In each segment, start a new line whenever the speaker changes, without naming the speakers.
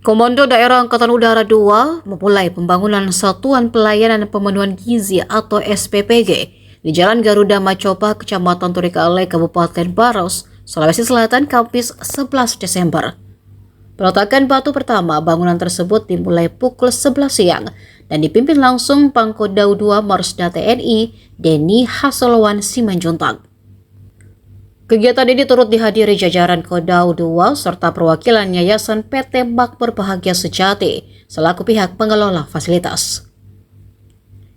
Komando Daerah Angkatan Udara II memulai pembangunan Satuan Pelayanan Pemenuhan Gizi atau SPPG di Jalan Garuda Macopa, Kecamatan Turikale, Kabupaten Maros, Sulawesi Selatan, Kamis 11 Desember. Peletakan batu pertama bangunan tersebut dimulai pukul 11 siang dan dipimpin langsung Pangkodam II Marsda TNI Denny Hasolowan Simanjuntak. Kegiatan ini turut dihadiri jajaran Kodam II serta perwakilan Yayasan PT Makmur Bahagia Sejati selaku pihak pengelola fasilitas.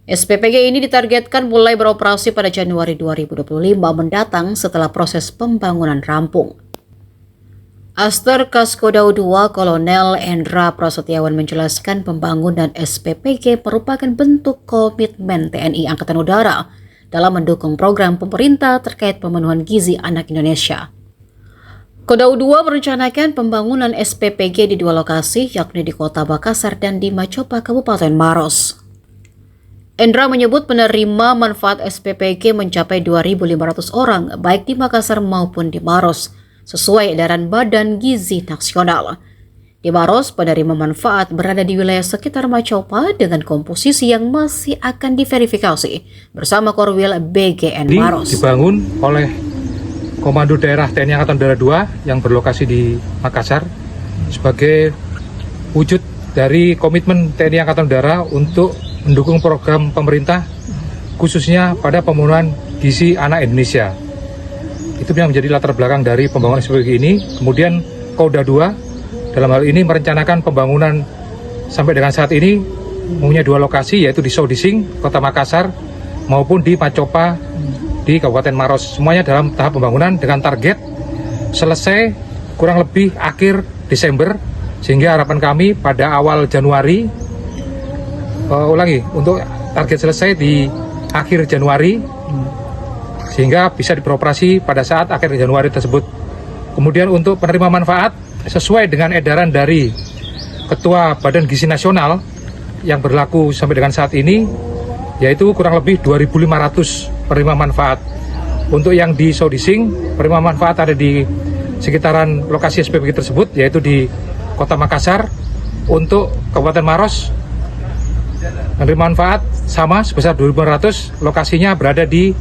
SPPG ini ditargetkan mulai beroperasi pada Januari 2025 mendatang setelah proses pembangunan rampung. Aster Kaskodam II Kolonel Endra Prasetyawan menjelaskan pembangunan SPPG merupakan bentuk komitmen TNI Angkatan Udara dalam mendukung program pemerintah terkait pemenuhan gizi anak Indonesia. Kodam II merencanakan pembangunan SPPG di dua lokasi, yakni di Kota Makassar dan di Macopa, Kabupaten Maros. Endra menyebut penerima manfaat SPPG mencapai 2.500 orang, baik di Makassar maupun di Maros, sesuai edaran Badan Gizi Nasional. Di Maros, penerima manfaat berada di wilayah sekitar Macopa dengan komposisi yang masih akan diverifikasi bersama Korwil BGN Maros.
Dibangun oleh Komando Daerah TNI Angkatan Udara II yang berlokasi di Makassar sebagai wujud dari komitmen TNI Angkatan Udara untuk mendukung program pemerintah khususnya pada pemenuhan gizi anak Indonesia. Itu yang menjadi latar belakang dari pembangunan SPPG ini. Kemudian Kodam II dalam hal ini merencanakan pembangunan sampai dengan saat ini mempunyai dua lokasi, yaitu di Sodising, Kota Makassar, maupun di Macopa di Kabupaten Maros. Semuanya dalam tahap pembangunan dengan target selesai kurang lebih akhir Desember, sehingga harapan kami pada awal Januari, untuk target selesai di akhir Januari, sehingga bisa beroperasi pada saat akhir Januari tersebut. Kemudian untuk penerima manfaat, sesuai dengan edaran dari Ketua Badan Gizi Nasional yang berlaku sampai dengan saat ini, yaitu kurang lebih 2.500 penerima manfaat. Untuk yang di Sodising, penerima manfaat ada di sekitaran lokasi SPPG tersebut, yaitu di Kota Makassar. Untuk Kabupaten Maros, penerima manfaat sama sebesar 2.500, lokasinya berada di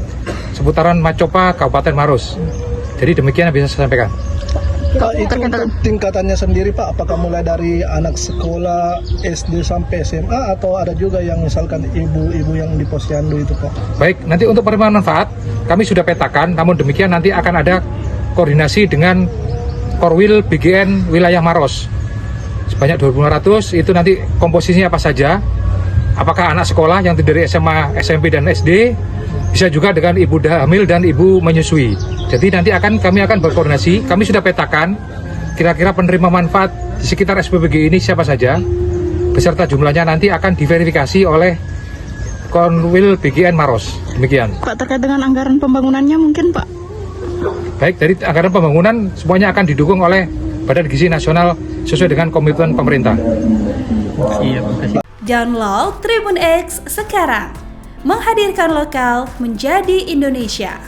seputaran Macopa, Kabupaten Maros. Jadi demikian yang bisa saya sampaikan.
Pak, itu untuk tingkatannya sendiri Pak, apakah mulai dari anak sekolah SD sampai SMA atau ada juga yang misalkan ibu-ibu yang di posyandu itu Pak?
Baik, nanti untuk penerima manfaat kami sudah petakan, namun demikian nanti akan ada koordinasi dengan Korwil BGN wilayah Maros. Sebanyak 2.500, itu nanti komposisinya apa saja, apakah anak sekolah yang terdiri dari SMA, SMP, dan SD, bisa juga dengan ibu hamil dan ibu menyusui. Jadi nanti kami akan berkoordinasi, kami sudah petakan kira-kira penerima manfaat di sekitar SPPG ini siapa saja, beserta jumlahnya nanti akan diverifikasi oleh Korwil BGN Maros. Demikian.
Pak, terkait dengan anggaran pembangunannya mungkin Pak?
Baik, dari anggaran pembangunan semuanya akan didukung oleh Badan Gizi Nasional sesuai dengan komitmen pemerintah.
Download Tribun X sekarang, menghadirkan lokal menjadi Indonesia.